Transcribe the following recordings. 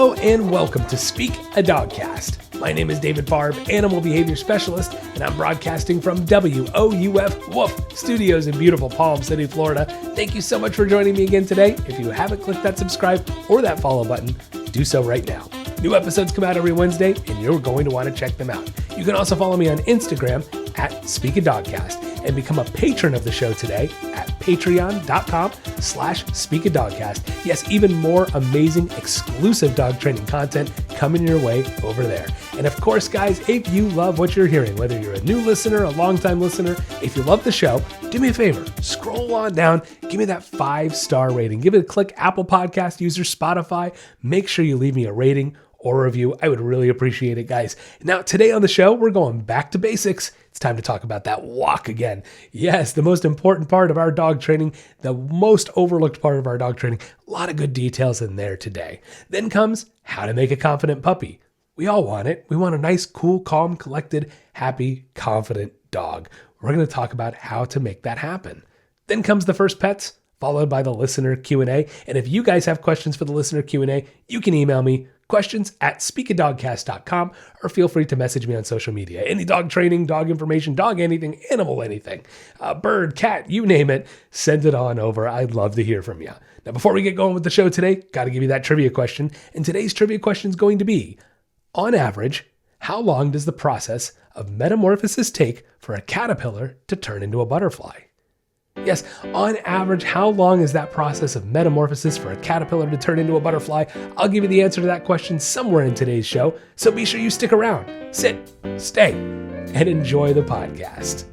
Hello and welcome to Speak a Dogcast. My name is David Barb, Animal Behavior Specialist, and I'm broadcasting from WOUF Woof Studios in beautiful Palm City, Florida. Thank you so much for joining me again today. If you haven't clicked that subscribe or that follow button, do so right now. New episodes come out every Wednesday, and you're going to want to check them out. You can also follow me on Instagram at Speak a Dogcast and become a patron of the show today at patreon.com/speakadogcast. Yes, even more amazing exclusive dog training content coming your way over there. And of course, guys, if you love what you're hearing, whether you're a new listener, a longtime listener, if you love the show, do me a favor, scroll on down, give me that 5-star rating, give it a click, Apple Podcast user, Spotify, make sure you leave me a rating or review. I would really appreciate it, guys. Now, today on the show, we're going back to basics. It's time to talk about that walk again. Yes, the most important part of our dog training, the most overlooked part of our dog training. A lot of good details in there today. Then comes how to make a confident puppy. We all want it. We want a nice, cool, calm, collected, happy, confident dog. We're going to talk about how to make that happen. Then comes the first pets, followed by the listener Q&A. And if you guys have questions for the listener Q&A, you can email me questions@speakadogcast.com, or feel free to message me on social media. Any dog training, dog information, dog anything, animal anything, bird, cat, you name it, send it on over. I'd love to hear from you. Now, before we get going with the show today, got to give you that trivia question. And today's trivia question is going to be, on average, how long does the process of metamorphosis take for a caterpillar to turn into a butterfly? Yes, on average, how long is that process of metamorphosis for a caterpillar to turn into a butterfly? I'll give you the answer to that question somewhere in today's show, so be sure you stick around, sit, stay, and enjoy the podcast.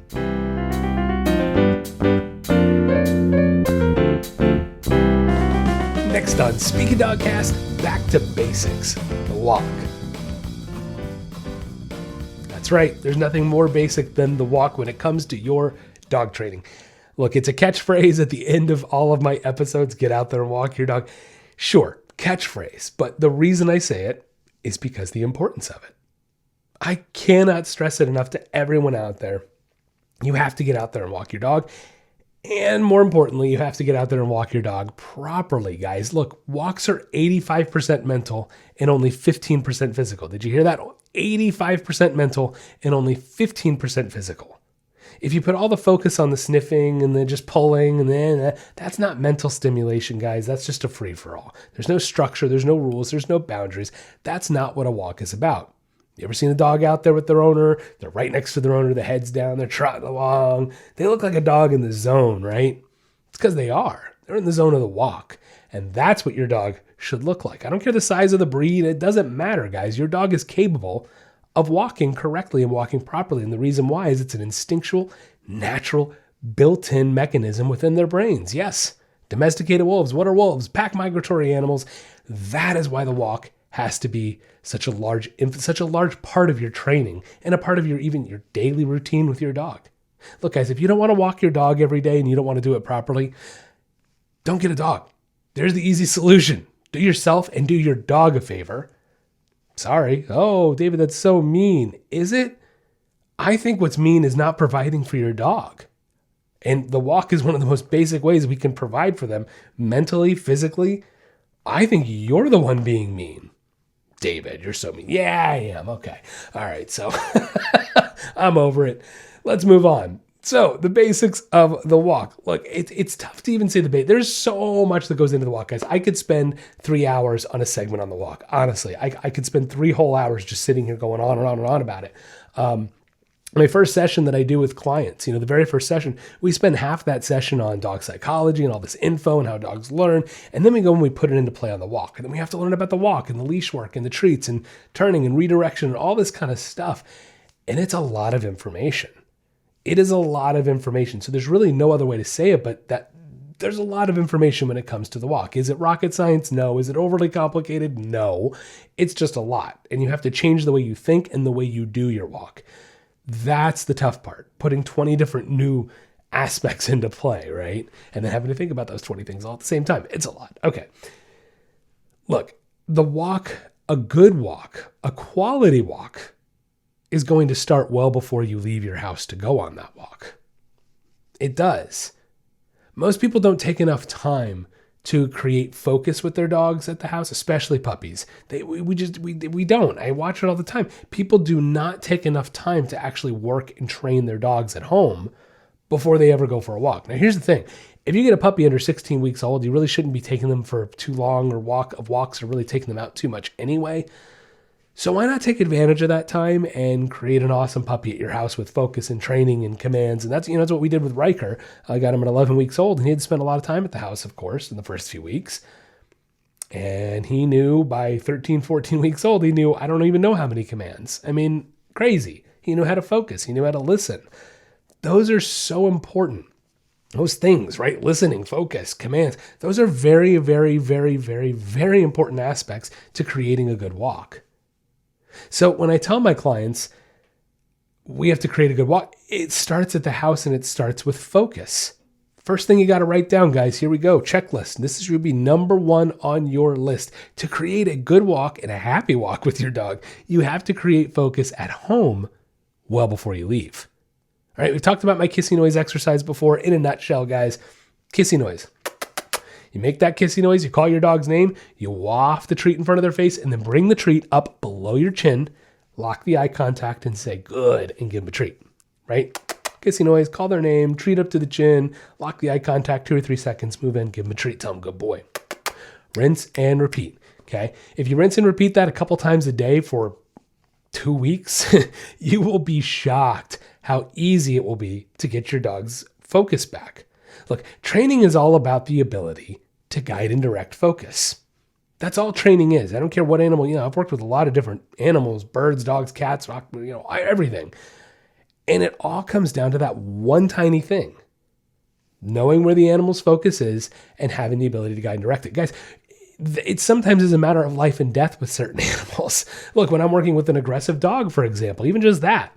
Next on Speak a Dogcast, back to basics, the walk. That's right, there's nothing more basic than the walk when it comes to your dog training. Look, it's a catchphrase at the end of all of my episodes, get out there and walk your dog. Sure, catchphrase, but the reason I say it is because the importance of it. I cannot stress it enough to everyone out there. You have to get out there and walk your dog. And more importantly, you have to get out there and walk your dog properly, guys. Look, walks are 85% mental and only 15% physical. Did you hear that? 85% mental and only 15% physical. If you put all the focus on the sniffing and then just pulling and then that's not mental stimulation, guys. That's just a free-for-all. There's no structure. There's no rules. There's no boundaries. That's not what a walk is about. You ever seen a dog out there with their owner? They're right next to their owner. The head's down. They're trotting along. They look like a dog in the zone, right? It's because they are. They're in the zone of the walk. And that's what your dog should look like. I don't care the size of the breed. It doesn't matter, guys. Your dog is capable of walking correctly and walking properly. And the reason why is it's an instinctual, natural, built-in mechanism within their brains. Yes, domesticated wolves. What are wolves? Pack migratory animals. That is why the walk has to be such a large part of your training and a part of your daily routine with your dog. Look, guys, if you don't want to walk your dog every day and you don't want to do it properly, don't get a dog. There's the easy solution. Do yourself and do your dog a favor. Sorry. Oh, David, that's so mean. Is it? I think what's mean is not providing for your dog. And the walk is one of the most basic ways we can provide for them mentally, physically. I think you're the one being mean. David, you're so mean. Yeah, I am. Okay. All right. So I'm over it. Let's move on. So the basics of the walk. Look, it's tough to even say the basics. There's so much that goes into the walk, guys. I could spend 3 hours on a segment on the walk. Honestly, I could spend 3 whole hours just sitting here going on and on and on about it. My first session that I do with clients, the very first session, we spend half that session on dog psychology and all this info and how dogs learn. And then we go and we put it into play on the walk. And then we have to learn about the walk and the leash work and the treats and turning and redirection and all this kind of stuff. And it's a lot of information. It is a lot of information. So there's really no other way to say it, but that there's a lot of information when it comes to the walk. Is it rocket science? No. Is it overly complicated? No. It's just a lot. And you have to change the way you think and the way you do your walk. That's the tough part, putting 20 different new aspects into play, right? And then having to think about those 20 things all at the same time. It's a lot. Okay. Look, the walk, a good walk, a quality walk, is going to start well before you leave your house to go on that walk. It does. Most people don't take enough time to create focus with their dogs at the house, especially puppies. We don't. I watch it all the time. People do not take enough time to actually work and train their dogs at home before they ever go for a walk. Now, here's the thing. If you get a puppy under 16 weeks old, you really shouldn't be taking them for too long or walks or really taking them out too much anyway. So why not take advantage of that time and create an awesome puppy at your house with focus and training and commands? And that's what we did with Riker. I got him at 11 weeks old, and he had to spend a lot of time at the house, of course, in the first few weeks. And he knew by 13, 14 weeks old, he knew, I don't even know how many commands. I mean, crazy. He knew how to focus. He knew how to listen. Those are so important. Those things, right? Listening, focus, commands. Those are very, very, very, very, very important aspects to creating a good walk. So when I tell my clients we have to create a good walk, it starts at the house and it starts with focus. First thing you got to write down, guys, here we go. Checklist. This should be number one on your list. To create a good walk and a happy walk with your dog, you have to create focus at home well before you leave. All right, we've talked about my kissy noise exercise before. In a nutshell, guys, kissy noise. You make that kissy noise, you call your dog's name, you waft the treat in front of their face, and then bring the treat up below your chin, lock the eye contact, and say, good, and give them a treat, right? Kissy noise, call their name, treat up to the chin, lock the eye contact, 2 or 3 seconds, move in, give them a treat, tell them, good boy. Rinse and repeat, okay? If you rinse and repeat that a couple times a day for 2 weeks, you will be shocked how easy it will be to get your dog's focus back. Look, training is all about the ability to guide and direct focus. That's all training is. I don't care what animal, I've worked with a lot of different animals, birds, dogs, cats, everything. And it all comes down to that one tiny thing. Knowing where the animal's focus is and having the ability to guide and direct it. Guys, it sometimes is a matter of life and death with certain animals. Look, when I'm working with an aggressive dog, for example, even just that,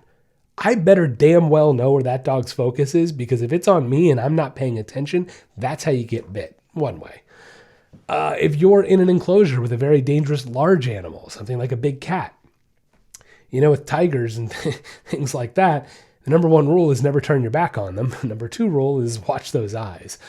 I better damn well know where that dog's focus is, because if it's on me and I'm not paying attention, that's how you get bit, one way. If you're in an enclosure with a very dangerous large animal, something like a big cat, with tigers and things like that, the number one rule is never turn your back on them. Number 2 rule is watch those eyes.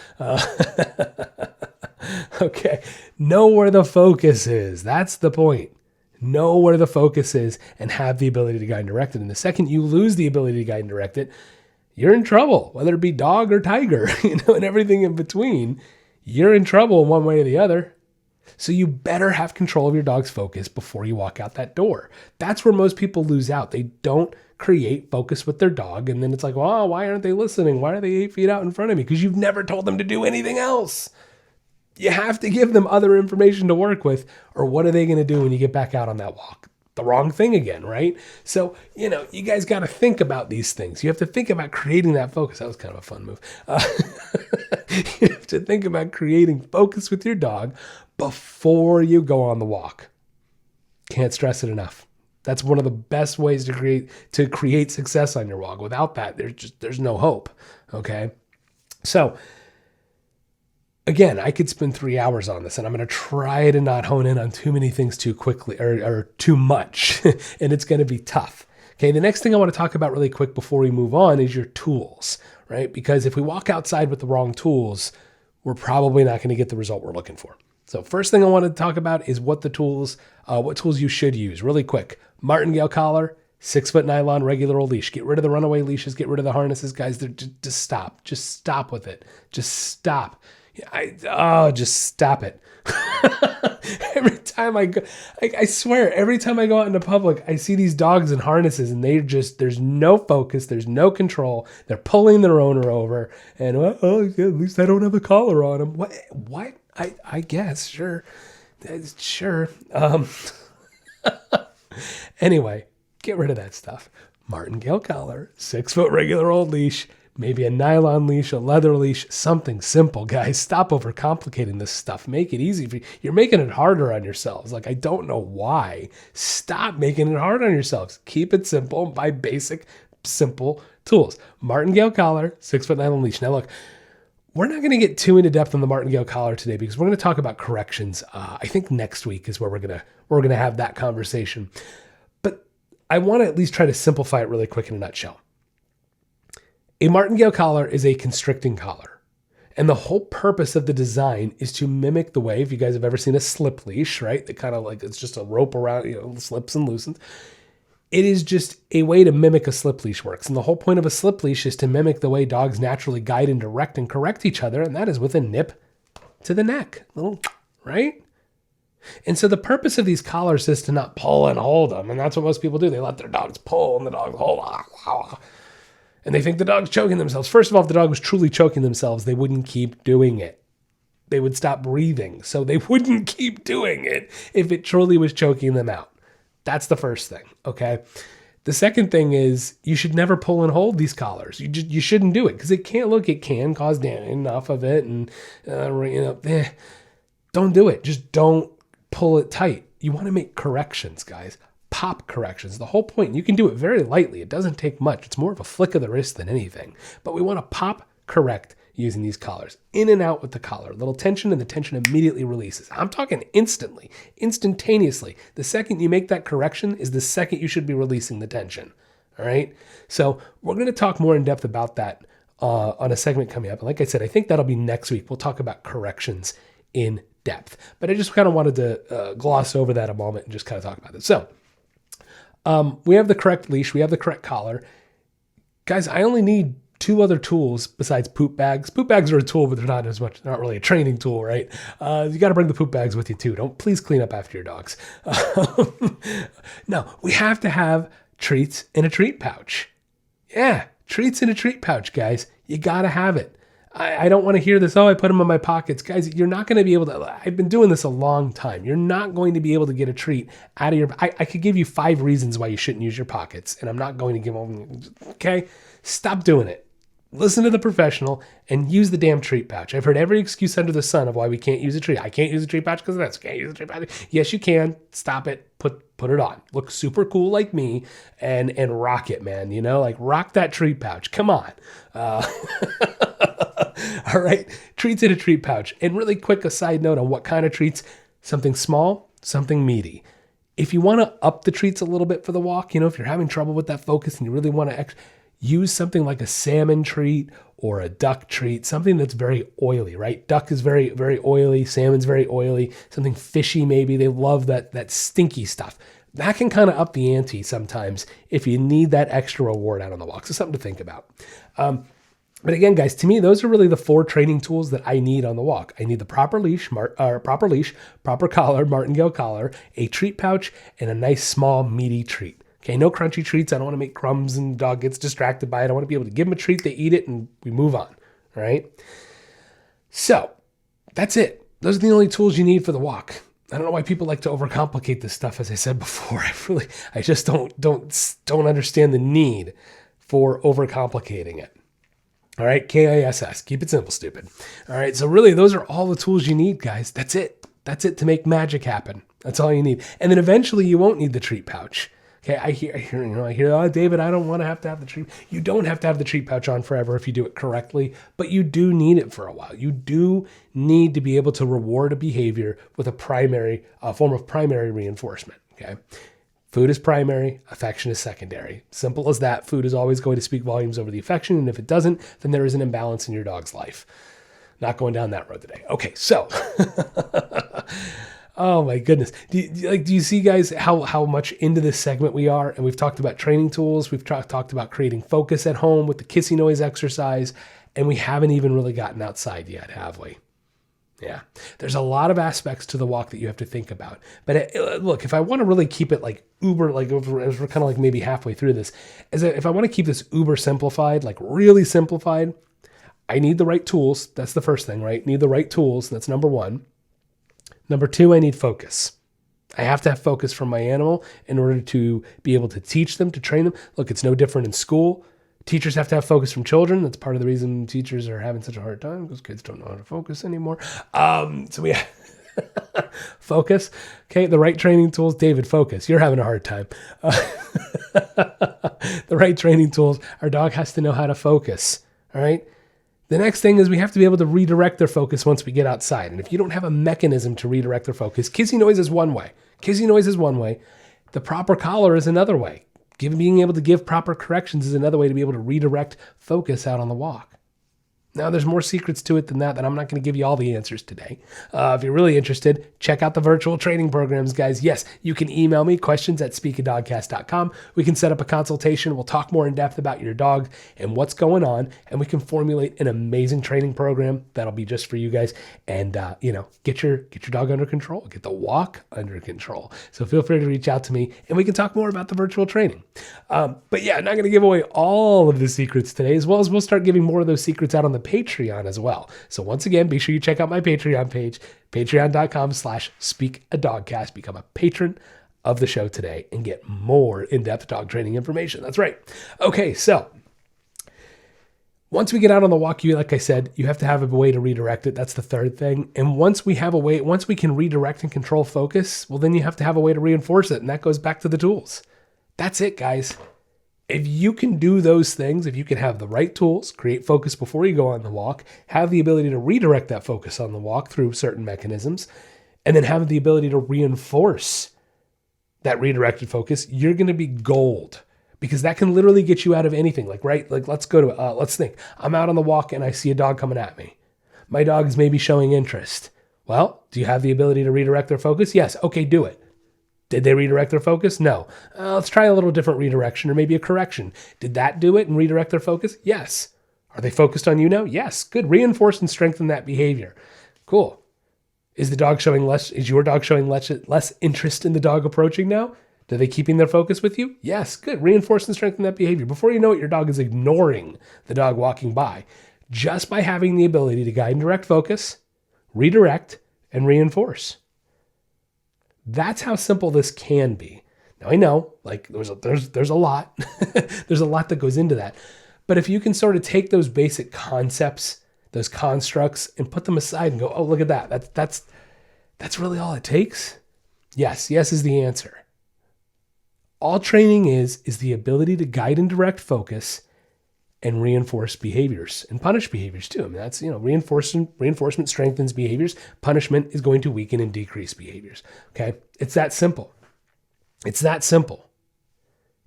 Okay, know where the focus is. That's the point. Know where the focus is and have the ability to guide and direct it. And the second you lose the ability to guide and direct it, you're in trouble, whether it be dog or tiger, and everything in between. You're in trouble in one way or the other. So you better have control of your dog's focus before you walk out that door. That's where most people lose out. They don't create focus with their dog. And then it's like, well, why aren't they listening? Why are they 8 feet out in front of me? Because you've never told them to do anything else. You have to give them other information to work with, or what are they going to do when you get back out on that walk? The wrong thing again, right? So, you guys got to think about these things. You have to think about creating that focus. That was kind of a fun move. You have to think about creating focus with your dog before you go on the walk. Can't stress it enough. That's one of the best ways to create success on your walk. Without that, there's no hope. Okay. So, again, I could spend 3 hours on this, and I'm going to try to not hone in on too many things too quickly or too much, and it's going to be tough. Okay, the next thing I want to talk about really quick before we move on is your tools, right? Because if we walk outside with the wrong tools, we're probably not going to get the result we're looking for. So first thing I want to talk about is what tools you should use really quick. Martingale collar, 6-foot nylon, regular old leash. Get rid of the runaway leashes, get rid of the harnesses, guys. Just stop. Just stop with it. Just stop. Just stop it. Every time I go, I swear, every time I go out into public, I see these dogs in harnesses, and there's no focus, there's no control. They're pulling their owner over, and at least I don't have a collar on them. What? I guess, sure. Anyway, get rid of that stuff. Martingale collar, 6-foot regular old leash, maybe a nylon leash, a leather leash, something simple, guys. Stop overcomplicating this stuff. Make it easy for you. You're making it harder on yourselves. I don't know why. Stop making it hard on yourselves. Keep it simple and buy basic, simple tools. Martingale collar, 6-foot nylon leash. Now look, we're not going to get too into depth on the martingale collar today, because we're going to talk about corrections. I think next week is where we're going to have that conversation. But I want to at least try to simplify it really quick in a nutshell. A martingale collar is a constricting collar. And the whole purpose of the design is to mimic the way, if you guys have ever seen a slip leash, right? That kind of like, it's just a rope around, slips and loosens. It is just a way to mimic a slip leash works. And the whole point of a slip leash is to mimic the way dogs naturally guide and direct and correct each other. And that is with a nip to the neck, right? And so the purpose of these collars is to not pull and hold them. And that's what most people do. They let their dogs pull and the dogs hold. And they think the dog's choking themselves. First of all, if the dog was truly choking themselves, they wouldn't keep doing it. They would stop breathing. So they wouldn't keep doing it if it truly was choking them out. That's the first thing, okay? The second thing is you should never pull and hold these collars. You shouldn't do it because it can cause damage, enough of it. And, don't do it. Just don't pull it tight. You want to make corrections, guys. Pop corrections. The whole point, you can do it very lightly. It doesn't take much. It's more of a flick of the wrist than anything. But we want to pop correct using these collars. In and out with the collar. A little tension and the tension immediately releases. I'm talking instantly, instantaneously. The second you make that correction is the second you should be releasing the tension. All right? So we're going to talk more in depth about that on a segment coming up. And like I said, I think that'll be next week. We'll talk about corrections in depth. But I just kind of wanted to gloss over that a moment and just kind of talk about this. So we have the correct leash. We have the correct collar. Guys, I only need 2 other tools besides poop bags. Poop bags are a tool, but they're not as much. They're not really a training tool, right? You got to bring the poop bags with you too. Please clean up after your dogs. No, we have to have treats in a treat pouch. Yeah, treats in a treat pouch, guys. You got to have it. I don't want to hear this, I put them in my pockets. Guys, you're not going to be able to, I've been doing this a long time. You're not going to be able to get a treat out of your, I could give you 5 reasons why you shouldn't use your pockets, and I'm not going to give them, okay? Stop doing it. Listen to the professional and use the damn treat pouch. I've heard every excuse under the sun of why we can't use a treat. I can't use a treat pouch because of this. Can't use a treat pouch. Yes, you can. Stop it. Put it on. Look super cool like me and rock it, man. Like rock that treat pouch. Come on. All right. Treats in a treat pouch. And really quick, a side note on what kind of treats. Something small, something meaty. If you want to up the treats a little bit for the walk, if you're having trouble with that focus and you really want to use something like a salmon treat or a duck treat, something that's very oily, right? Duck is very, very oily. Salmon's very oily. Something fishy maybe. They love that stinky stuff. That can kind of up the ante sometimes if you need that extra reward out on the walk. So something to think about. But again, guys, to me, those are really the 4 training tools that I need on the walk. I need the proper leash, proper collar, martingale collar, a treat pouch, and a nice small meaty treat. Okay, no crunchy treats. I don't want to make crumbs and the dog gets distracted by it. I want to be able to give them a treat, they eat it, and we move on. All right? So, that's it. Those are the only tools you need for the walk. I don't know why people like to overcomplicate this stuff, as I said before. I just don't understand the need for overcomplicating it. All right, KISS. Keep it simple, stupid. All right, so really, those are all the tools you need, guys. That's it. That's it to make magic happen. That's all you need. And then eventually, you won't need the treat pouch. Okay, I hear, David, I don't want to have the treat. You don't have to have the treat pouch on forever if you do it correctly, but you do need it for a while. You do need to be able to reward a behavior with a form of primary reinforcement, okay? Food is primary, affection is secondary. Simple as that. Food is always going to speak volumes over the affection, and if it doesn't, then there is an imbalance in your dog's life. Not going down that road today. Okay, so... Oh my goodness. Do you see, guys, how much into this segment we are? And we've talked about training tools. We've talked about creating focus at home with the kissy noise exercise. And we haven't even really gotten outside yet, have we? Yeah. There's a lot of aspects to the walk that you have to think about. But look, if I want to really keep it like uber, like as we're kind of like maybe halfway through this, if I want to keep this uber simplified, like really simplified, I need the right tools. That's the first thing, right? Need the right tools. That's number 1. Number 2, I need focus. I have to have focus from my animal in order to be able to teach them, to train them. Look, it's no different in school. Teachers have to have focus from children. That's part of the reason teachers are having such a hard time, because kids don't know how to focus anymore. So we have focus. Okay, the right training tools. David, focus. You're having a hard time. The right training tools. Our dog has to know how to focus. All right. The next thing is we have to be able to redirect their focus once we get outside. And if you don't have a mechanism to redirect their focus, kissy noise is one way. The proper collar is another way. Being able to give proper corrections is another way to be able to redirect focus out on the walk. Now, there's more secrets to it than that I'm not going to give you all the answers today. If you're really interested, check out the virtual training programs, guys. Yes, you can email me questions at speakadogcast.com. We can set up a consultation. We'll talk more in depth about your dog and what's going on, and we can formulate an amazing training program that'll be just for you guys. And get your dog under control, get the walk under control. So feel free to reach out to me, and we can talk more about the virtual training. But yeah, I'm not going to give away all of the secrets today, as well as we'll start giving more of those secrets out on the Patreon as well. So once again, be sure you check out my Patreon page, patreon.com/speakadogcast. Become a patron of the show today and get more in-depth dog training information. That's right. Okay, so once we get out on the walk, like I said, you have to have a way to redirect it. That's the third thing. And once we can redirect and control focus, well, then you have to have a way to reinforce it. And that goes back to the tools. That's it, guys. If you can do those things, if you can have the right tools, create focus before you go on the walk, have the ability to redirect that focus on the walk through certain mechanisms, and then have the ability to reinforce that redirected focus, you're going to be gold, because that can literally get you out of anything. Let's think. I'm out on the walk and I see a dog coming at me. My dog is maybe showing interest. Well, do you have the ability to redirect their focus? Yes. Okay, do it. Did they redirect their focus? No. Let's try a little different redirection, or maybe a correction. Did that do it and redirect their focus? Yes. Are they focused on you now? Yes. Good. Reinforce and strengthen that behavior. Cool. Is your dog showing less interest in the dog approaching now? Are they keeping their focus with you? Yes. Good. Reinforce and strengthen that behavior. Before you know it, your dog is ignoring the dog walking by, just by having the ability to guide and direct focus, redirect, and reinforce. That's how simple this can be. Now I know, there's a lot, there's a lot that goes into that. But if you can sort of take those basic concepts, those constructs, and put them aside and go, oh, look at that. That's really all it takes. Yes is the answer. All training is the ability to guide and direct focus and reinforce behaviors and punish behaviors too. I mean, that's, reinforcement strengthens behaviors. Punishment is going to weaken and decrease behaviors. Okay. It's that simple.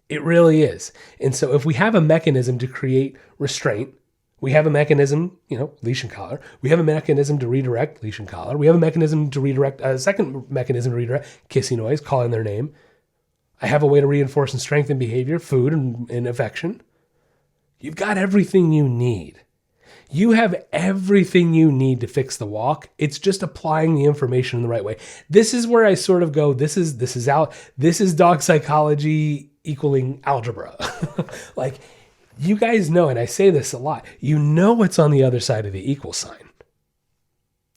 It really is. And so if we have a mechanism to create restraint, we have a mechanism, leash and collar. We have a mechanism to redirect, leash and collar. We have a mechanism to redirect, a second mechanism to redirect, kissy noise, calling their name. I have a way to reinforce and strengthen behavior, food and affection. You've got everything you need. You have everything you need to fix the walk. It's just applying the information in the right way. This is where I sort of go, this is dog psychology equaling algebra. You guys know, and I say this a lot, you know what's on the other side of the equal sign.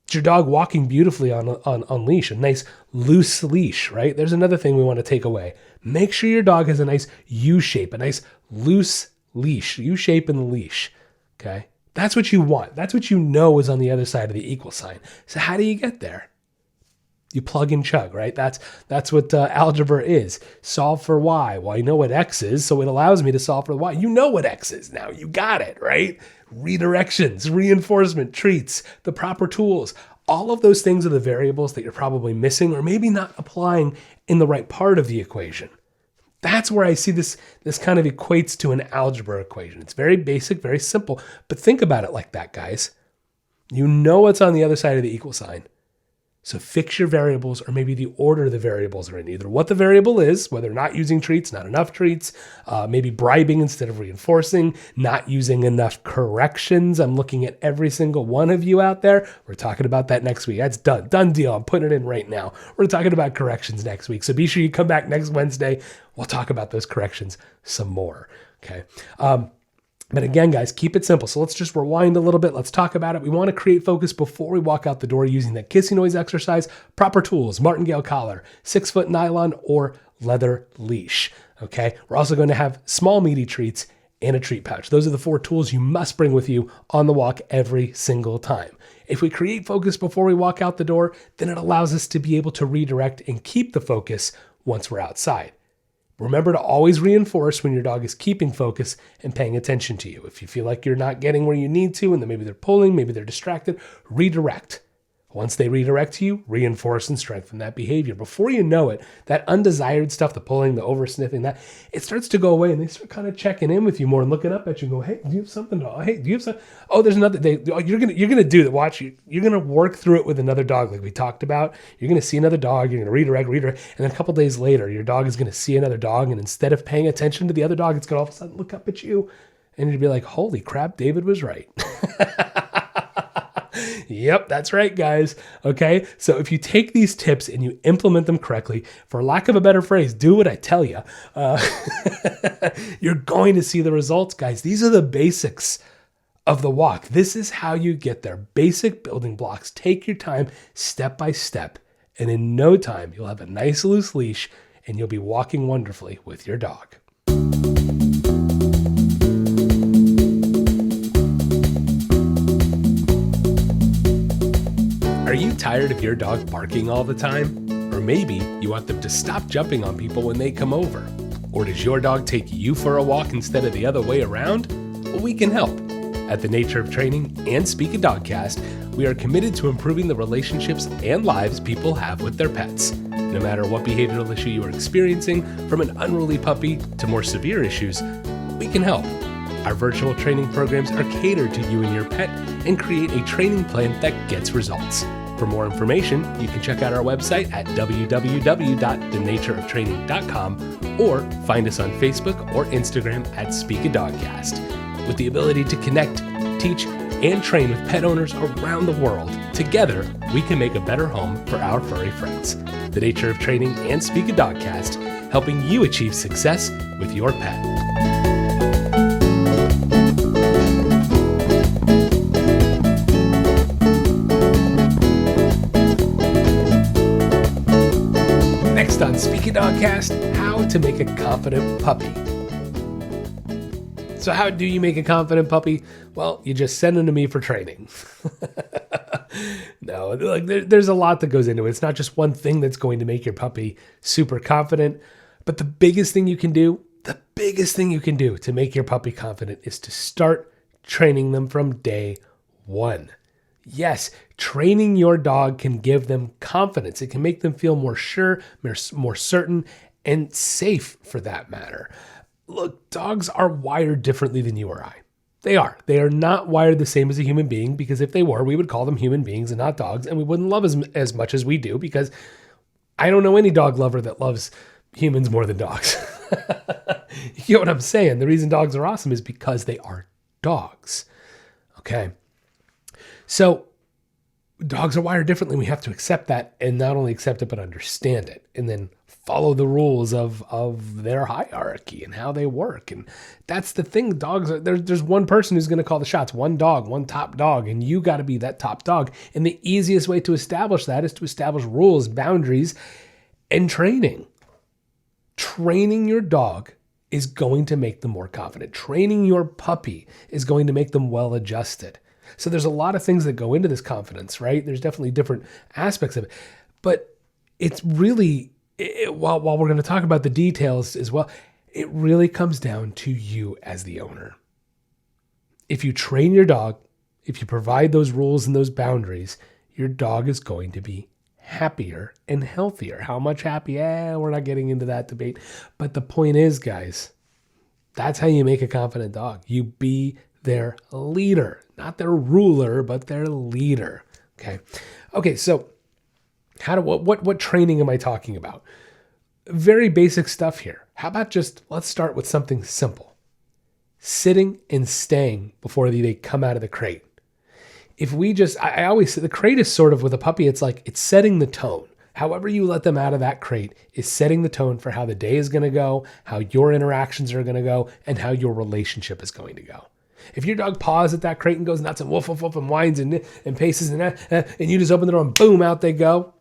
It's your dog walking beautifully on leash, a nice loose leash, right? There's another thing we want to take away. Make sure your dog has a nice U shape, a nice loose leash, U shape in the leash, okay? That's what you want. That's what you know is on the other side of the equal sign. So how do you get there? You plug and chug, right? That's what algebra is. Solve for y. Well, I know what x is, so it allows me to solve for y. You know what x is now. You got it, right? Redirections, reinforcement, treats, the proper tools. All of those things are the variables that you're probably missing or maybe not applying in the right part of the equation. That's where I see this kind of equates to an algebra equation. It's very basic, very simple, but think about it like that, guys. You know what's on the other side of the equal sign. So fix your variables, or maybe the order the variables are in, either what the variable is, whether not using treats, not enough treats, maybe bribing instead of reinforcing, not using enough corrections. I'm looking at every single one of you out there. We're talking about that next week. That's done deal. I'm putting it in right now. We're talking about corrections next week. So be sure you come back next Wednesday. We'll talk about those corrections some more. Okay. But again, guys, keep it simple. So let's just rewind a little bit. Let's talk about it. We want to create focus before we walk out the door using that kissy noise exercise, proper tools, martingale collar, 6-foot nylon, or leather leash. Okay. We're also going to have small meaty treats and a treat pouch. Those are the 4 tools you must bring with you on the walk every single time. If we create focus before we walk out the door, then it allows us to be able to redirect and keep the focus once we're outside. Remember to always reinforce when your dog is keeping focus and paying attention to you. If you feel like you're not getting where you need to, and then maybe they're pulling, maybe they're distracted, redirect. Once they redirect to you, reinforce and strengthen that behavior. Before you know it, that undesired stuff, the pulling, the over-sniffing, that it starts to go away, and they start kind of checking in with you more and looking up at you and go, hey, do you have something? Hey, do you have something? Oh, there's another. You're gonna do that. Watch you. You're gonna work through it with another dog, like we talked about. You're gonna see another dog. You're gonna redirect, and then a couple days later, your dog is gonna see another dog, and instead of paying attention to the other dog, it's gonna all of a sudden look up at you, and you'd be like, holy crap, David was right. Yep, that's right, guys. Okay, so if you take these tips and you implement them correctly, for lack of a better phrase, do what I tell you, you're going to see the results, guys. These are the basics of the walk. This is how you get there. Basic building blocks. Take your time, step by step, and in no time, you'll have a nice loose leash and you'll be walking wonderfully with your dog. Are you tired of your dog barking all the time? Or maybe you want them to stop jumping on people when they come over? Or does your dog take you for a walk instead of the other way around? Well, we can help. At the Nature of Training and Speak a Dogcast, we are committed to improving the relationships and lives people have with their pets. No matter what behavioral issue you are experiencing, from an unruly puppy to more severe issues, we can help. Our virtual training programs are catered to you and your pet and create a training plan that gets results. For more information, you can check out our website at www.thenatureoftraining.com or find us on Facebook or Instagram at Speak a Dogcast. With the ability to connect, teach, and train with pet owners around the world, together we can make a better home for our furry friends. The Nature of Training and Speak a Dogcast, helping you achieve success with your pet. Next on Speak a Dogcast, how to make a confident puppy. So how do you make a confident puppy? Well, you just send them to me for training. No, like there's a lot that goes into it. It's not just one thing that's going to make your puppy super confident. But the biggest thing you can do to make your puppy confident is to start training them from day one. Yes, training your dog can give them confidence. It can make them feel more sure, more certain, and safe for that matter. Look, dogs are wired differently than you or I. They are. They are not wired the same as a human being, because if they were, we would call them human beings and not dogs, and we wouldn't love as much as we do, because I don't know any dog lover that loves humans more than dogs. You get what I'm saying? The reason dogs are awesome is because they are dogs. Okay? So dogs are wired differently. We have to accept that, and not only accept it, but understand it, and then follow the rules of their hierarchy and how they work. And that's the thing. Dogs are, there's one person who's going to call the shots, one dog, one top dog, and you got to be that top dog. And the easiest way to establish that is to establish rules, boundaries, and training. Training your dog is going to make them more confident. Training your puppy is going to make them well adjusted. So there's a lot of things that go into this confidence, right? There's definitely different aspects of it, but it's really, while we're going to talk about the details as well, it really comes down to you as the owner. If you train your dog, if you provide those rules and those boundaries, your dog is going to be happier and healthier. How much happy? We're not getting into that debate. But the point is, guys, that's how you make a confident dog. You be their leader, not their ruler, but their leader. Okay. So what training am I talking about? Very basic stuff here. How about let's start with something simple. Sitting and staying before they come out of the crate. If we I always say the crate is sort of, with a puppy, it's setting the tone. However you let them out of that crate is setting the tone for how the day is going to go, how your interactions are going to go, and how your relationship is going to go. If your dog paws at that crate and goes nuts and woof, woof, woof, and whines and paces and you just open the door and boom, out they go,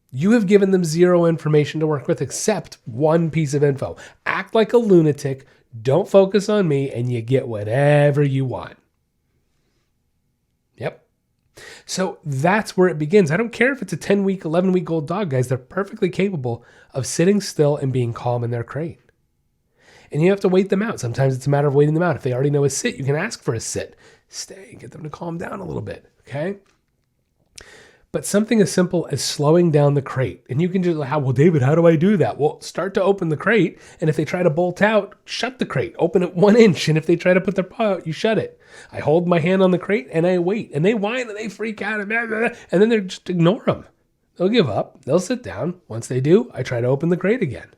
you have given them zero information to work with except one piece of info. Act like a lunatic, don't focus on me, and you get whatever you want. Yep. So that's where it begins. I don't care if it's a 10-week, 11-week-old dog, guys. They're perfectly capable of sitting still and being calm in their crate. And you have to wait them out. Sometimes it's a matter of waiting them out. If they already know a sit, you can ask for a sit. Stay, get them to calm down a little bit, okay? But something as simple as slowing down the crate. And you can just, well, David, how do I do that? Well, start to open the crate. And if they try to bolt out, shut the crate. Open it 1 inch. And if they try to put their paw out, you shut it. I hold my hand on the crate and I wait. And they whine and they freak out. And then they just ignore them. They'll give up. They'll sit down. Once they do, I try to open the crate again.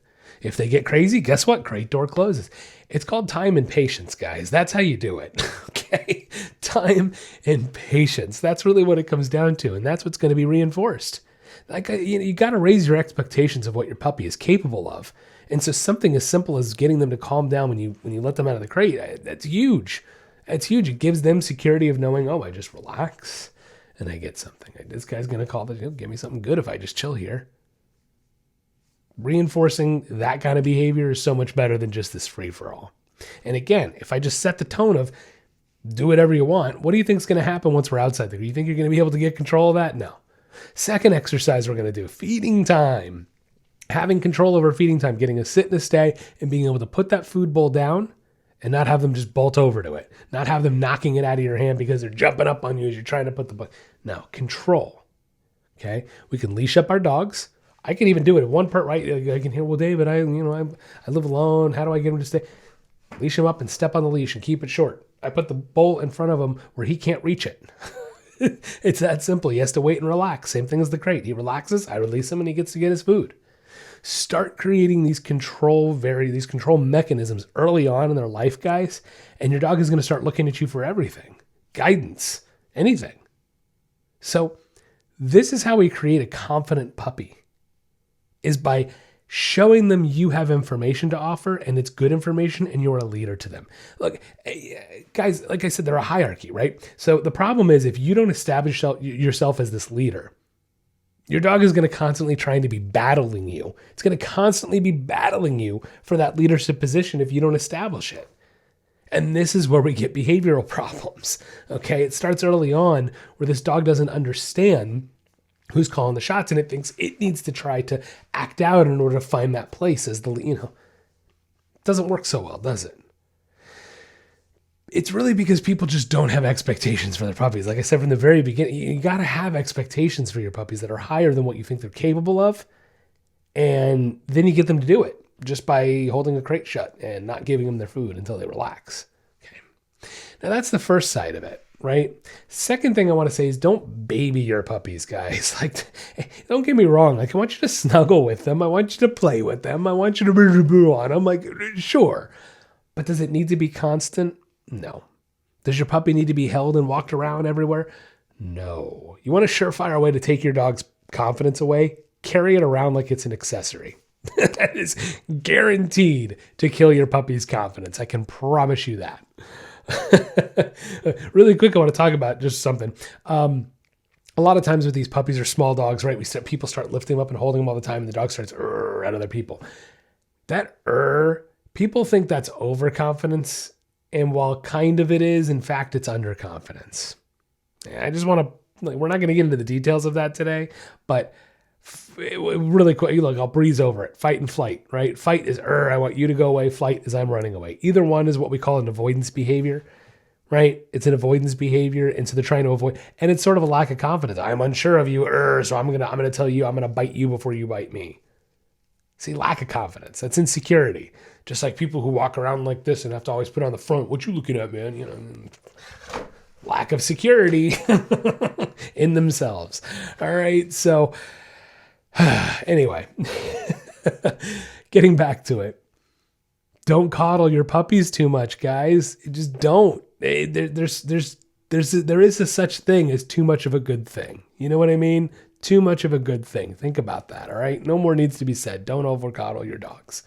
If they get crazy, guess what? Crate door closes. It's called time and patience, guys. That's how you do it. Okay? Time and patience. That's really what it comes down to. And that's what's going to be reinforced. Like, you got to raise your expectations of what your puppy is capable of. And so something as simple as getting them to calm down when you let them out of the crate, that's huge. That's huge. It gives them security of knowing, I just relax and I get something. This guy's going to call he'll give me something good if I just chill here. Reinforcing that kind of behavior is so much better than just this free-for-all. And again, if I just set the tone of do whatever you want, what do you think is going to happen once we're outside there? Do you think you're going to be able to get control of that? No. Second exercise we're going to do, feeding time. Having control over feeding time, getting a sit and a stay, and being able to put that food bowl down and not have them just bolt over to it. Not have them knocking it out of your hand because they're jumping up on you as you're trying to put the... No, control. Okay? We can leash up our dogs. I can even do it in one part, right? I can hear, well, David, I live alone. How do I get him to stay? Leash him up and step on the leash and keep it short. I put the bowl in front of him where he can't reach it. It's that simple. He has to wait and relax. Same thing as the crate. He relaxes, I release him, and he gets to get his food. Start creating these control mechanisms early on in their life, guys, and your dog is going to start looking at you for everything. Guidance, anything. So this is how we create a confident puppy. Is by showing them you have information to offer and it's good information and you're a leader to them. Look, guys, like I said, they're a hierarchy, right? So the problem is if you don't establish yourself as this leader, your dog is going to constantly trying to be battling you. It's going to constantly be battling you for that leadership position if you don't establish it. And this is where we get behavioral problems, okay? It starts early on where this dog doesn't understand who's calling the shots, and it thinks it needs to try to act out in order to find that place as the, it doesn't work so well, does it? It's really because people just don't have expectations for their puppies. Like I said from the very beginning, you got to have expectations for your puppies that are higher than what you think they're capable of, and then you get them to do it just by holding a crate shut and not giving them their food until they relax. Okay. Now that's the first side of it. Right? Second thing I want to say is don't baby your puppies, guys. Like, don't get me wrong. Like, I want you to snuggle with them. I want you to play with them. I want you to boo on them. Like, sure. But does it need to be constant? No. Does your puppy need to be held and walked around everywhere? No. You want a surefire way to take your dog's confidence away? Carry it around like it's an accessory. That is guaranteed to kill your puppy's confidence. I can promise you that. Really quick, I want to talk about just something. A lot of times with these puppies or small dogs, right? People start lifting them up and holding them all the time, and the dog starts at other people. That people think that's overconfidence, and while kind of it is, in fact, it's underconfidence. I just want to, we're not going to get into the details of that today, but really quick, look, I'll breeze over it. Fight and flight, right? Fight is, I want you to go away. Flight is, I'm running away. Either one is what we call an avoidance behavior, right? It's an avoidance behavior. And so they're trying to avoid, and it's sort of a lack of confidence. I'm unsure of you, so I'm going to tell you, I'm going to bite you before you bite me. See, lack of confidence. That's insecurity. Just like people who walk around like this and have to always put on the front, what you looking at, man? Lack of security in themselves. All right. So, anyway, getting back to it. Don't coddle your puppies too much, guys. Just don't. There is a such thing as too much of a good thing. You know what I mean? Too much of a good thing. Think about that, all right? No more needs to be said. Don't over coddle your dogs.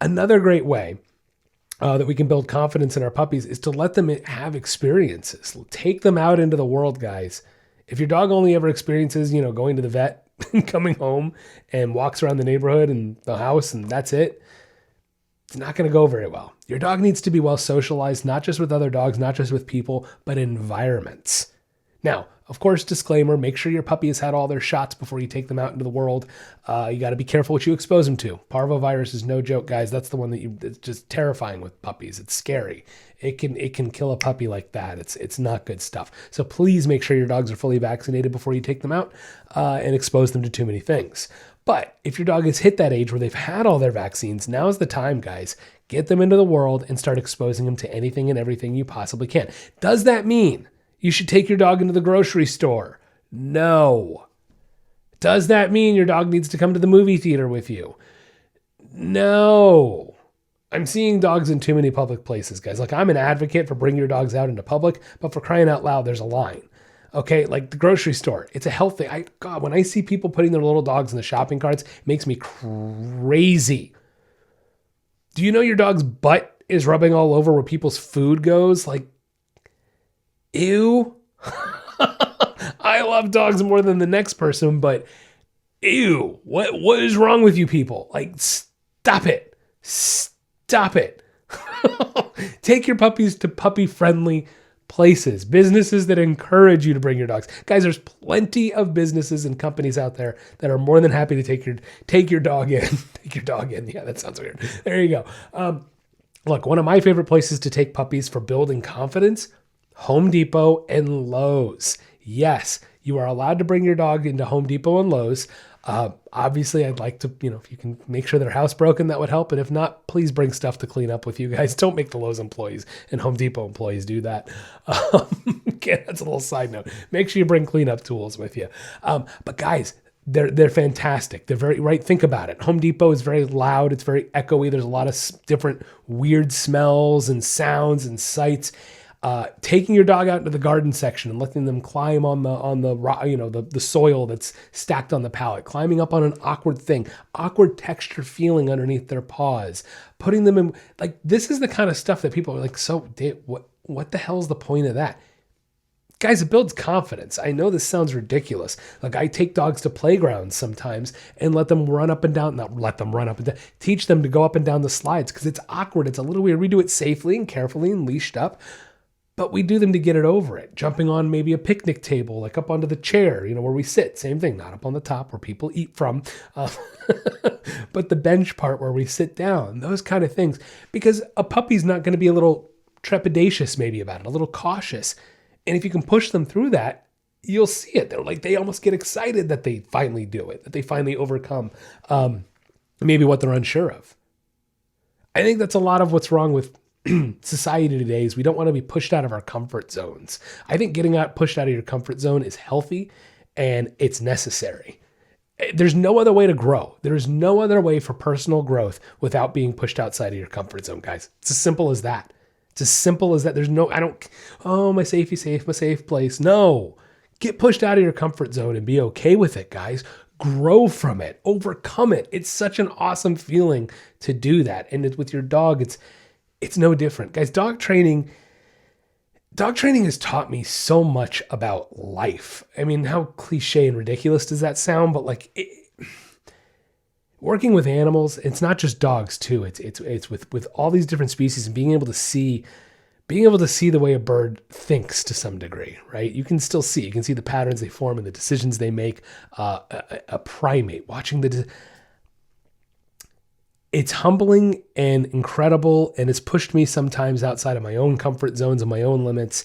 Another great way that we can build confidence in our puppies is to let them have experiences. Take them out into the world, guys. If your dog only ever experiences, going to the vet, coming home and walks around the neighborhood and the house and that's it, it's not going to go very well. Your dog needs to be well socialized, not just with other dogs, not just with people, but in environments. Now, of course, disclaimer, make sure your puppy has had all their shots before you take them out into the world. You got to be careful what you expose them to. Parvovirus is no joke, guys. That's the one it's just terrifying with puppies. It's scary. It can kill a puppy like that. It's not good stuff. So please make sure your dogs are fully vaccinated before you take them out and expose them to too many things. But if your dog has hit that age where they've had all their vaccines, now's the time, guys. Get them into the world and start exposing them to anything and everything you possibly can. Does that mean you should take your dog into the grocery store? No. Does that mean your dog needs to come to the movie theater with you? No. I'm seeing dogs in too many public places, guys. Like, I'm an advocate for bringing your dogs out into public, but for crying out loud, there's a line. Okay, like the grocery store, it's a health thing. God, when I see people putting their little dogs in the shopping carts, it makes me crazy. Do you know your dog's butt is rubbing all over where people's food goes? Like, ew. I love dogs more than the next person, but ew. What is wrong with you people? Like, stop it. Stop it. Take your puppies to puppy-friendly places, businesses that encourage you to bring your dogs. Guys, there's plenty of businesses and companies out there that are more than happy to take your dog in. Take your dog in. Yeah, that sounds weird. There you go. Look, one of my favorite places to take puppies for building confidence, Home Depot and Lowe's. Yes, you are allowed to bring your dog into Home Depot and Lowe's. Obviously, I'd like to, if you can make sure they're housebroken, that would help. And if not, please bring stuff to clean up with you guys. Don't make the Lowe's employees and Home Depot employees do that. Okay, that's a little side note. Make sure you bring cleanup tools with you. But guys, they're fantastic. They're very right. Think about it. Home Depot is very loud. It's very echoey. There's a lot of different weird smells and sounds and sights. Taking your dog out into the garden section and letting them climb on the soil that's stacked on the pallet, climbing up on an awkward texture feeling underneath their paws, putting them in, like, this is the kind of stuff that people are like, so what the hell's the point of that? Guys, it builds confidence. I know this sounds ridiculous. Like, I take dogs to playgrounds sometimes and teach them to go up and down the slides because it's awkward. It's a little weird. We do it safely and carefully and leashed up. But we do them to get it over it. Jumping on maybe a picnic table, like up onto the chair, where we sit. Same thing, not up on the top where people eat from, but the bench part where we sit down, those kind of things. Because a puppy's not going to be a little trepidatious maybe about it, a little cautious. And if you can push them through that, you'll see it. They almost get excited that they finally do it, that they finally overcome maybe what they're unsure of. I think that's a lot of what's wrong with society today is we don't want to be pushed out of our comfort zones. I think pushed out of your comfort zone is healthy and it's necessary. There's no other way to grow. There's no other way for personal growth without being pushed outside of your comfort zone, guys. It's as simple as that. It's as simple as that. My safe place. No, get pushed out of your comfort zone and be okay with it, guys. Grow from it, overcome it. It's such an awesome feeling to do that. And with your dog, it's no different. Guys, dog training has taught me so much about life. I mean, how cliche and ridiculous does that sound? But working with animals, it's not just dogs too. It's with all these different species and being able to see the way a bird thinks to some degree, right? You can still see. You can see the patterns they form and the decisions they make. A primate, watching it's humbling and incredible, and it's pushed me sometimes outside of my own comfort zones and my own limits,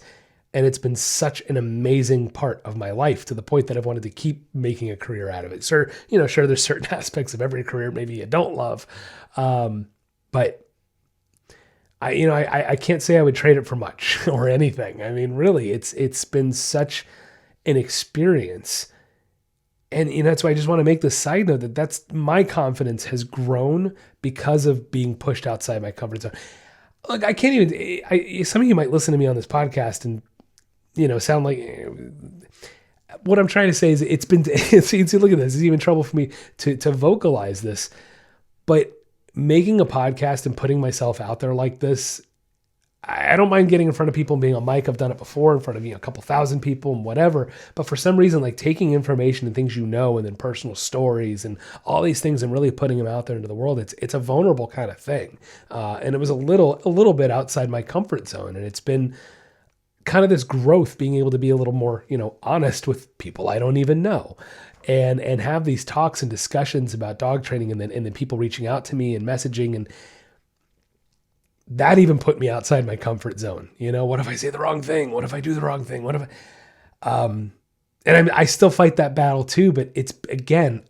and it's been such an amazing part of my life to the point that I've wanted to keep making a career out of it. Sure, there's certain aspects of every career maybe you don't love, but I can't say I would trade it for much or anything. I mean, really, it's been such an experience. And that's why I just want to make this side note that's my confidence has grown because of being pushed outside my comfort zone. Look, I can't even, some of you might listen to me on this podcast and, sound like, what I'm trying to say is see, look at this. It's even trouble for me to vocalize this, but making a podcast and putting myself out there like this, I don't mind getting in front of people and being on mic. I've done it before in front of a couple thousand people and whatever. But for some reason, like taking information and things and then personal stories and all these things and really putting them out there into the world, it's a vulnerable kind of thing. And it was a little bit outside my comfort zone. And it's been kind of this growth, being able to be a little more, honest with people I don't even know, and have these talks and discussions about dog training, and then people reaching out to me and messaging, and that even put me outside my comfort zone. What if I say the wrong thing? What if I do the wrong thing? What if and I still fight that battle too, but it's, again,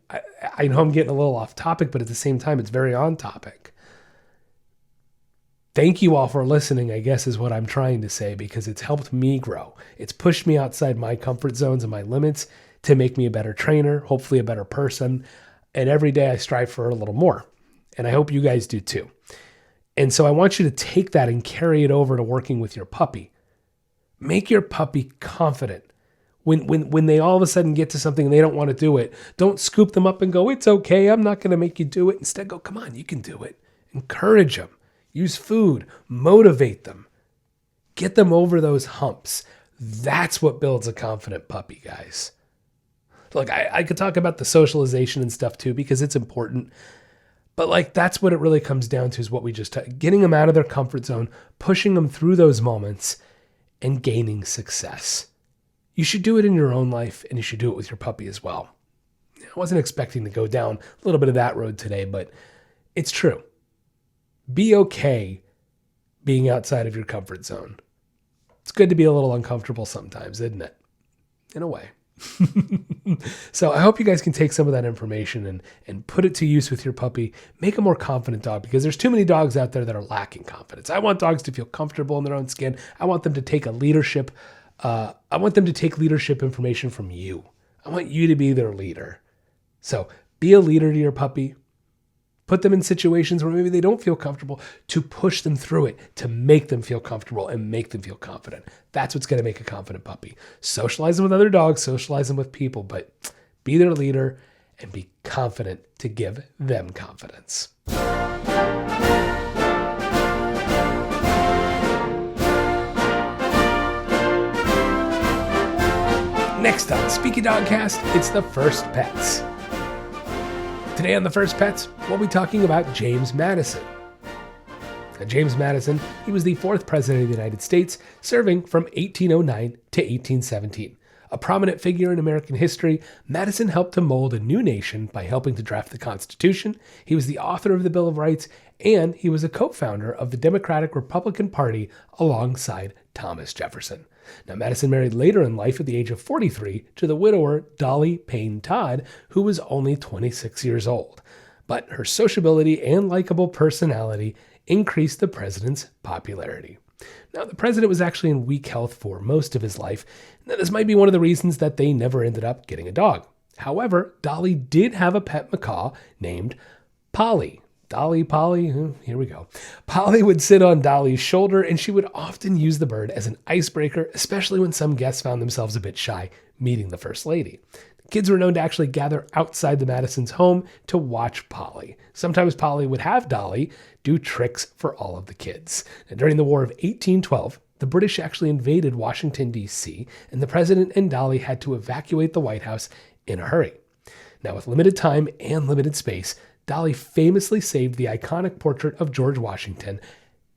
I know I'm getting a little off topic, but at the same time, it's very on topic. Thank you all for listening, I guess, is what I'm trying to say, because it's helped me grow. It's pushed me outside my comfort zones and my limits to make me a better trainer, hopefully a better person. And every day I strive for a little more. And I hope you guys do too. And so I want you to take that and carry it over to working with your puppy. Make your puppy confident. When they all of a sudden get to something and they don't want to do it, don't scoop them up and go, it's okay, I'm not going to make you do it. Instead, go, come on, you can do it. Encourage them. Use food. Motivate them. Get them over those humps. That's what builds a confident puppy, guys. Look, I could talk about the socialization and stuff too, because it's important. But that's what it really comes down to, is what we just getting them out of their comfort zone, pushing them through those moments, and gaining success. You should do it in your own life, and you should do it with your puppy as well. I wasn't expecting to go down a little bit of that road today, but it's true. Be okay being outside of your comfort zone. It's good to be a little uncomfortable sometimes, isn't it? In a way. So I hope you guys can take some of that information and put it to use with your puppy. Make a more confident dog, because there's too many dogs out there that are lacking confidence. I want dogs to feel comfortable in their own skin. I want them to take leadership information from you. I want you to be their leader. So be a leader to your puppy. Put them in situations where maybe they don't feel comfortable, to push them through it, to make them feel comfortable and make them feel confident. That's what's going to make a confident puppy. Socialize them with other dogs, socialize them with people, but be their leader and be confident to give them confidence. Next on Speaky Dogcast, it's the First Pets. Today on The First Pets, we'll be talking about James Madison. Now, James Madison, he was the 4th president of the United States, serving from 1809 to 1817. A prominent figure in American history, Madison helped to mold a new nation by helping to draft the Constitution. He was the author of the Bill of Rights, and he was a co-founder of the Democratic Republican Party alongside Thomas Jefferson. Now, Madison married later in life at the age of 43 to the widower Dolly Payne Todd, who was only 26 years old. But her sociability and likable personality increased the president's popularity. Now, the president was actually in weak health for most of his life. Now, this might be one of the reasons that they never ended up getting a dog. However, Dolly did have a pet macaw named Polly. Polly, here we go. Polly would sit on Dolly's shoulder, and she would often use the bird as an icebreaker, especially when some guests found themselves a bit shy meeting the First Lady. Kids were known to actually gather outside the Madison's home to watch Polly. Sometimes Polly would have Dolly do tricks for all of the kids. And during the War of 1812, the British actually invaded Washington, D.C., and the president and Dolly had to evacuate the White House in a hurry. Now, with limited time and limited space, Dolly famously saved the iconic portrait of George Washington,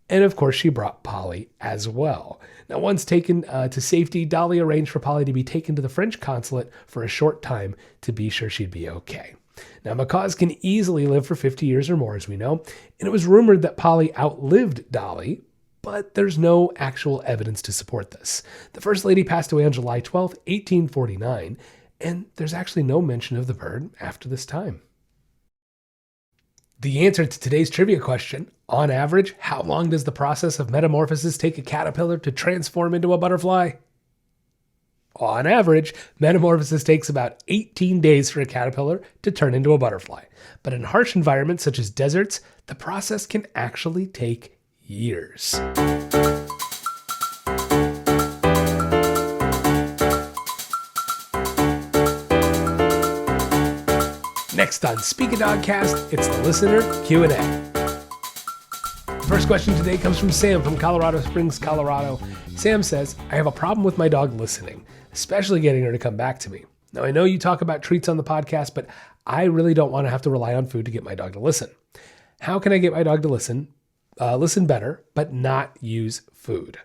and of course she brought Polly as well. Now, once taken to safety, Dolly arranged for Polly to be taken to the French consulate for a short time to be sure she'd be okay. Now, macaws can easily live for 50 years or more, as we know, and it was rumored that Polly outlived Dolly, but there's no actual evidence to support this. The First Lady passed away on July 12, 1849, and there's actually no mention of the bird after this time. The answer to today's trivia question, on average, how long does the process of metamorphosis take a caterpillar to transform into a butterfly? On average, metamorphosis takes about 18 days for a caterpillar to turn into a butterfly. But in harsh environments such as deserts, the process can actually take years. Next on Speak a Dogcast, it's the listener Q&A. The first question today comes from Sam from Colorado Springs, Colorado. Sam says, I have a problem with my dog listening, especially getting her to come back to me. Now, I know you talk about treats on the podcast, but I really don't want to have to rely on food to get my dog to listen. How can I get my dog to listen better, but not use food?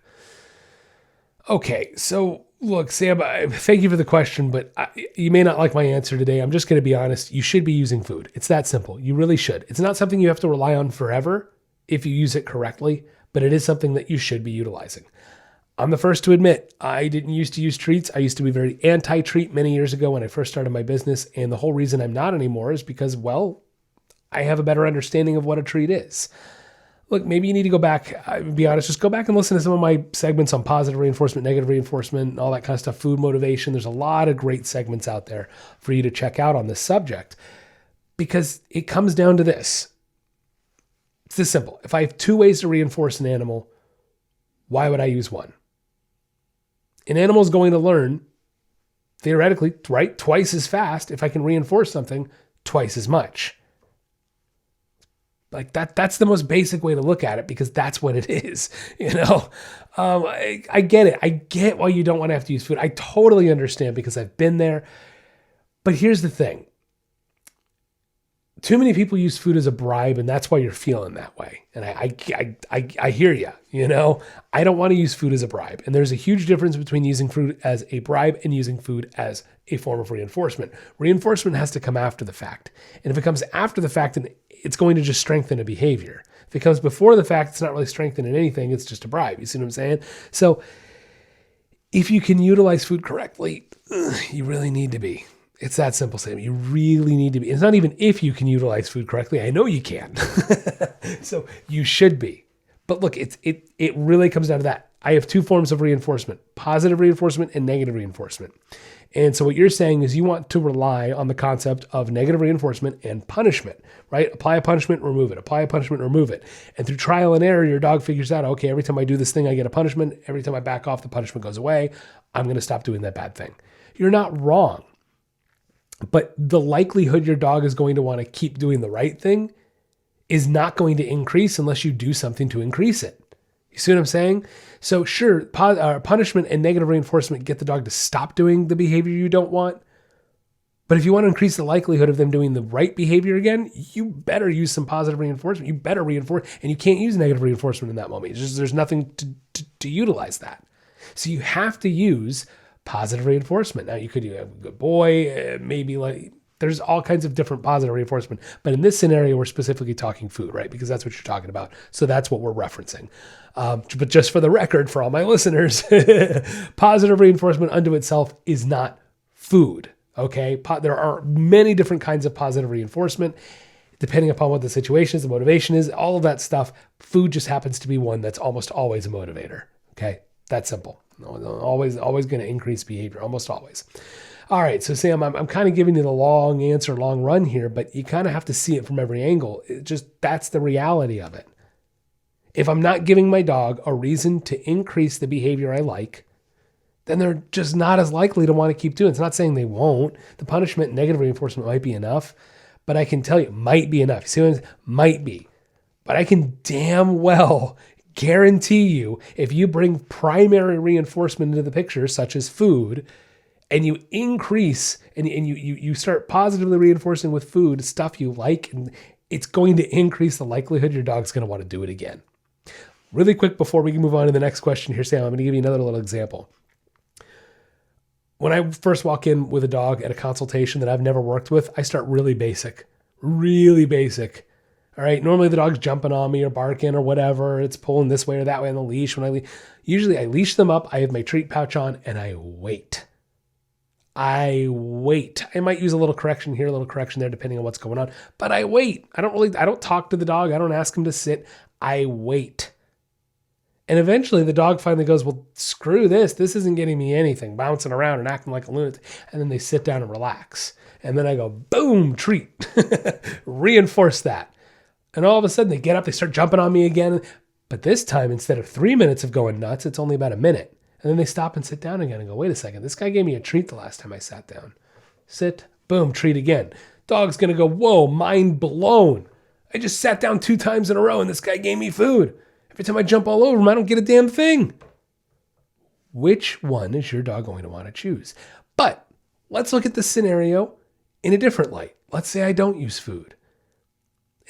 Okay, so look, Sam, thank you for the question, but you may not like my answer today. I'm just going to be honest. You should be using food. It's that simple. You really should. It's not something you have to rely on forever if you use it correctly, but it is something that you should be utilizing. I'm the first to admit I didn't used to use treats. I used to be very anti-treat many years ago when I first started my business. And the whole reason I'm not anymore is because, well, I have a better understanding of what a treat is. Look, maybe you need to go back, I'll be honest, just go back and listen to some of my segments on positive reinforcement, negative reinforcement, all that kind of stuff, food motivation. There's a lot of great segments out there for you to check out on this subject because it comes down to this. It's this simple. If I have two ways to reinforce an animal, why would I use one? An animal is going to learn, theoretically, right, twice as fast if I can reinforce something twice as much. Like that's the most basic way to look at it because that's what it is, I get it. I get why you don't want to have to use food. I totally understand because I've been there. But here's the thing. Too many people use food as a bribe, and that's why you're feeling that way. And I hear you, I don't want to use food as a bribe. And there's a huge difference between using food as a bribe and using food as a form of reinforcement. Reinforcement has to come after the fact. And if it comes after the fact, then it's going to just strengthen a behavior. If it comes before the fact, it's not really strengthening anything. It's just a bribe. You see what I'm saying? So if you can utilize food correctly, you really need to be. It's that simple, Sam. You really need to be. It's not even if you can utilize food correctly. I know you can. So you should be. But look, it really comes down to that. I have two forms of reinforcement, positive reinforcement and negative reinforcement. And so what you're saying is you want to rely on the concept of negative reinforcement and punishment, right? Apply a punishment, remove it. Apply a punishment, remove it. And through trial and error, your dog figures out, okay, every time I do this thing, I get a punishment. Every time I back off, the punishment goes away. I'm going to stop doing that bad thing. You're not wrong. But the likelihood your dog is going to want to keep doing the right thing is not going to increase unless you do something to increase it. You see what I'm saying? So sure, punishment and negative reinforcement get the dog to stop doing the behavior you don't want. But if you want to increase the likelihood of them doing the right behavior again, you better use some positive reinforcement. You better reinforce, and you can't use negative reinforcement in that moment. There's nothing to utilize that. So you have to use positive reinforcement. Now you could do a good boy, maybe like there's all kinds of different positive reinforcement. But in this scenario, we're specifically talking food, right? Because that's what you're talking about. So that's what we're referencing. But just for the record, for all my listeners, positive reinforcement unto itself is not food. Okay. There are many different kinds of positive reinforcement, depending upon what the situation is, the motivation is, all of that stuff. Food just happens to be one that's almost always a motivator. Okay. That's simple. Always going to increase behavior, almost always. All right. So Sam, I'm kind of giving you the long answer, long run here, but you kind of have to see it from every angle. That's the reality of it. If I'm not giving my dog a reason to increase the behavior I like, then they're just not as likely to want to keep doing it. It's not saying they won't. The punishment and negative reinforcement might be enough, but I can tell you, might be enough. You see what I'm saying? Might be. But I can damn well guarantee you, if you bring primary reinforcement into the picture, such as food, and you increase and you start positively reinforcing with food stuff you like, and it's going to increase the likelihood your dog's going to want to do it again. Really quick before we can move on to the next question here, Sam, I'm going to give you another little example. When I first walk in with a dog at a consultation that I've never worked with, I start really basic. All right. Normally the dog's jumping on me or barking or whatever. It's pulling this way or that way on the leash. Usually I leash them up. I have my treat pouch on and I wait. I might use a little correction here, a little correction there, depending on what's going on, but I wait. I don't talk to the dog. I don't ask him to sit. I wait. And eventually the dog finally goes, well, screw this. This isn't getting me anything, bouncing around and acting like a lunatic. And then they sit down and relax. And then I go, boom, treat. Reinforce that. And all of a sudden they get up, they start jumping on me again. But this time, instead of 3 minutes of going nuts, it's only about a minute. And then they stop and sit down again and go, wait a second, this guy gave me a treat the last time I sat down. Sit, boom, treat again. Dog's going to go, whoa, mind blown. I just sat down 2 times in a row and this guy gave me food. Every time I jump all over him, I don't get a damn thing. Which one is your dog going to want to choose? But let's look at the scenario in a different light. Let's say I don't use food.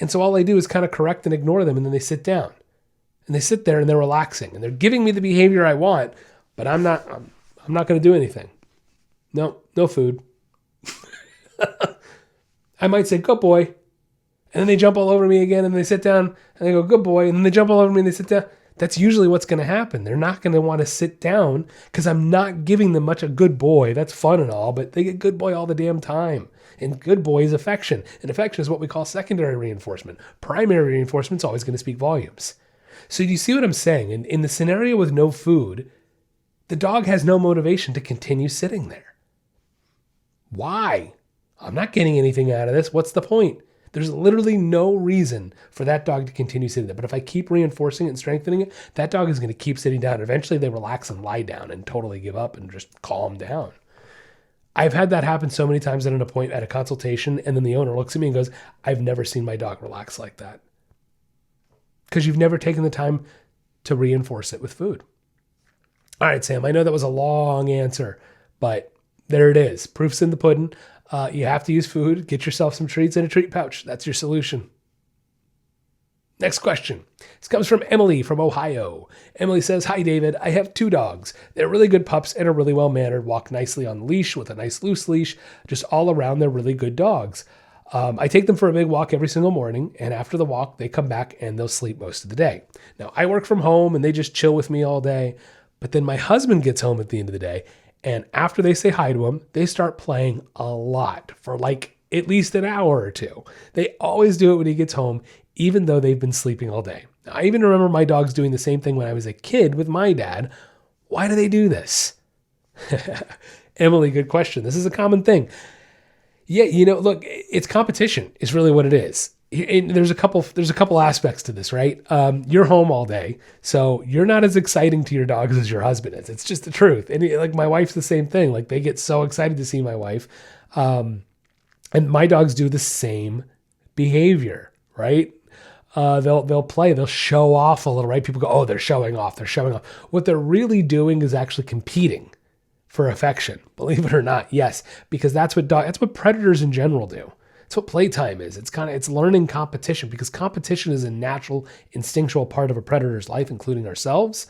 And so all I do is kind of correct and ignore them, and then they sit down. And they sit there and they're relaxing. And they're giving me the behavior I want, but I'm not going to do anything. No food. I might say, good boy. And then they jump all over me again and they sit down and they go, good boy. And then they jump all over me and they sit down. That's usually what's going to happen. They're not going to want to sit down because I'm not giving them much a good boy. That's fun and all, but they get good boy all the damn time. And good boy is affection. And affection is what we call secondary reinforcement. Primary reinforcement is always going to speak volumes. So do you see what I'm saying? In the scenario with no food, the dog has no motivation to continue sitting there. Why? I'm not getting anything out of this. What's the point? There's literally no reason for that dog to continue sitting there. But if I keep reinforcing it and strengthening it, that dog is going to keep sitting down. Eventually they relax and lie down and totally give up and just calm down. I've had that happen so many times at a consultation, and then the owner looks at me and goes, I've never seen my dog relax like that. Because you've never taken the time to reinforce it with food. All right, Sam, I know that was a long answer, but there it is. Proof's in the pudding. You have to use food. Get yourself some treats in a treat pouch. That's your solution. Next question. This comes from Emily from Ohio. Emily says, hi, David. I have 2 dogs. They're really good pups and are really well-mannered, walk nicely on the leash with a nice loose leash. Just all around, they're really good dogs. I take them for a big walk every single morning, and after the walk, they come back and they'll sleep most of the day. Now, I work from home, and they just chill with me all day, but then my husband gets home at the end of the day, and after they say hi to him, they start playing a lot for like at least an hour or 2. They always do it when he gets home, even though they've been sleeping all day. Now, I even remember my dogs doing the same thing when I was a kid with my dad. Why do they do this? Emily, good question. This is a common thing. Yeah, look, it's competition is really what it is. And there's a couple aspects to this, right? You're home all day, so you're not as exciting to your dogs as your husband is. It's just the truth. And like my wife's the same thing. Like they get so excited to see my wife. And my dogs do the same behavior, right? They'll play, they'll show off a little, right? People go, oh, they're showing off. What they're really doing is actually competing for affection. Believe it or not. Yes. Because that's what predators in general do. It's what playtime is. It's learning competition, because competition is a natural, instinctual part of a predator's life, including ourselves.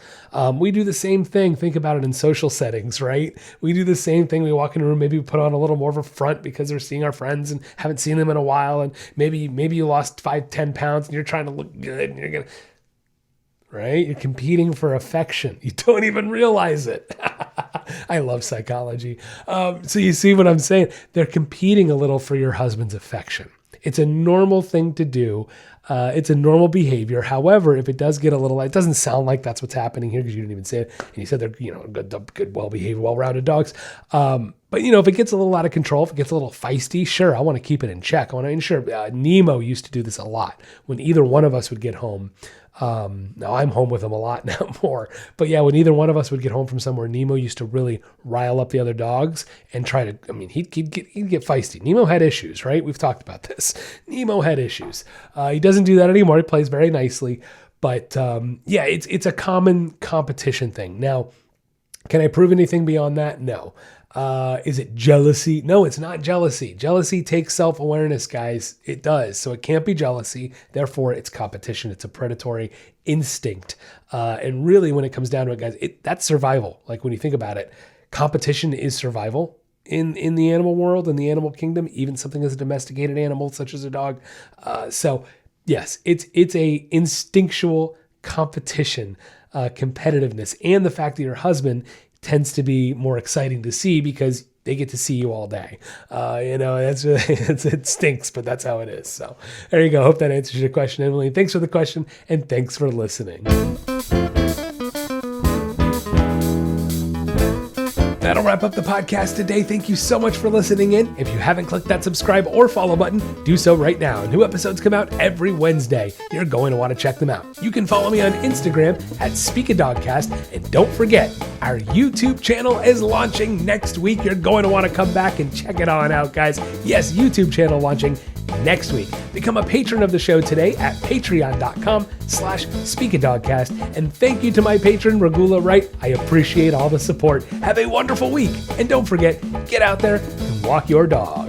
We do the same thing. Think about it in social settings, right? We do the same thing. We walk in a room, maybe we put on a little more of a front because we're seeing our friends and haven't seen them in a while. And maybe you lost 5-10 pounds and you're trying to look good and you're going to, right? You're competing for affection. You don't even realize it. I love psychology. So you see what I'm saying? They're competing a little for your husband's affection. It's a normal thing to do. It's a normal behavior. However, if it does get it doesn't sound like that's what's happening here because you didn't even say it. And you said they're, good, well-behaved, well-rounded dogs. But if it gets a little out of control, if it gets a little feisty, sure, I want to keep it in check. I want to ensure. Nemo used to do this a lot when either one of us would get home. Now I'm home with him a lot now more, but yeah, when either one of us would get home from somewhere, Nemo used to really rile up the other dogs and try to, he'd get feisty. Nemo had issues, right? We've talked about this. Nemo had issues. He doesn't do that anymore. He plays very nicely, but, yeah, it's a common competition thing. Now, can I prove anything beyond that? No. Is it jealousy? No, it's not jealousy. Jealousy takes self-awareness, guys. It does. So it can't be jealousy. Therefore, it's competition. It's a predatory instinct. And really, when it comes down to it, guys, that's survival. Like when you think about it, competition is survival in the animal world, in the animal kingdom, even something as a domesticated animal, such as a dog. So yes, it's a instinctual competition, competitiveness, and the fact that your husband tends to be more exciting to see because they get to see you all day. It stinks, but that's how it is. So there you go. Hope that answers your question, Emily. Thanks for the question, and thanks for listening. That'll wrap up the podcast today. Thank you so much for listening in. If you haven't clicked that subscribe or follow button, do so right now. New episodes come out every Wednesday. You're going to want to check them out. You can follow me on Instagram at Dogcast. And don't forget, our YouTube channel is launching next week. You're going to want to come back and check it on out, guys. Yes, YouTube channel launching next week. Become a patron of the show today at patreon.com/SpeakADogcast. And thank you to my patron, Regula Wright. I appreciate all the support. Have a wonderful week. And don't forget, get out there and walk your dog.